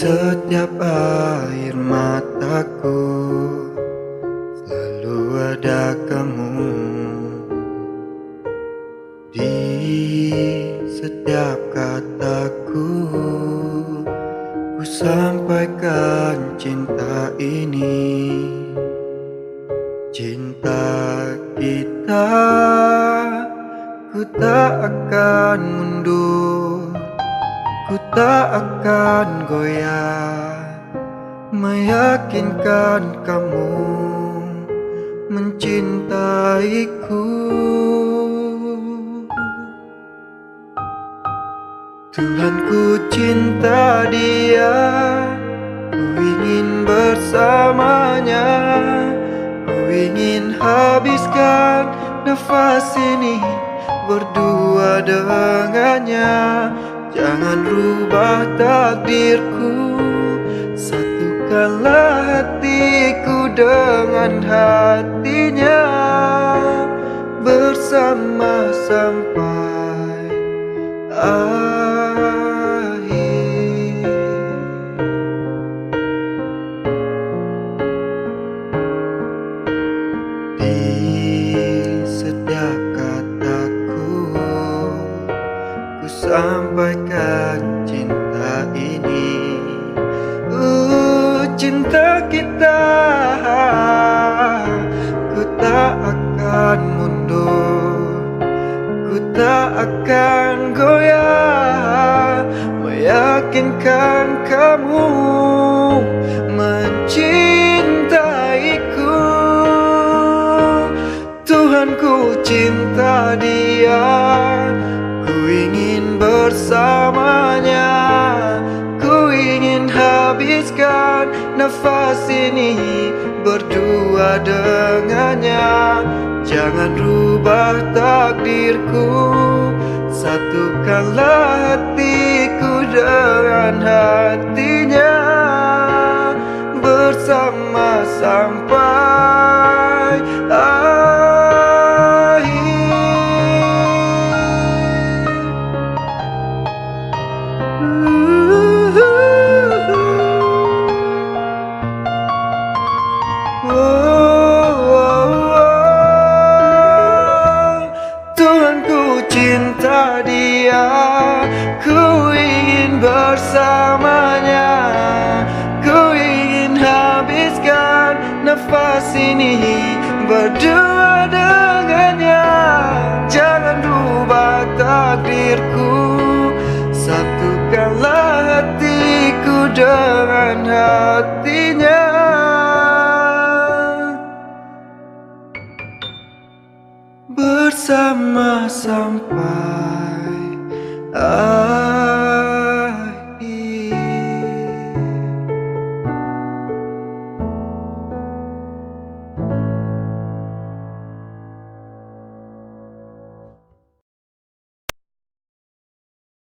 setiap air mataku selalu ada kamu. Di setiap kataku ku sampaikan cinta ini. Cinta kita ku tak akan mundur, ku tak akan goyah, meyakinkan kamu mencintaiku. Tuhan, ku cinta dia, ku ingin bersamanya, ku ingin habiskan nafas ini berdua dengannya. Jangan rubah takdirku, satukanlah hatiku dengan hatinya, bersama sampai akhir. Di setiap kataku ku sampaikan cinta ini. Cinta kita ku tak akan mundur, ku tak akan goyah, meyakinkan kamu mencintaiku. Tuhan, ku cinta dia, ku ingin bersamanya, ku ingin habiskan nafas ini berdua dengannya. Jangan rubah takdirku, satukanlah hatiku dengan hatinya, bersama sampai akhir. Tuhan, ku cinta dia, ku ingin bersamanya, ku ingin habiskan nafas ini berdua dengannya. Jangan rubah takdirku, satukanlah hatiku dengan hatinya, bersama sampai akhir.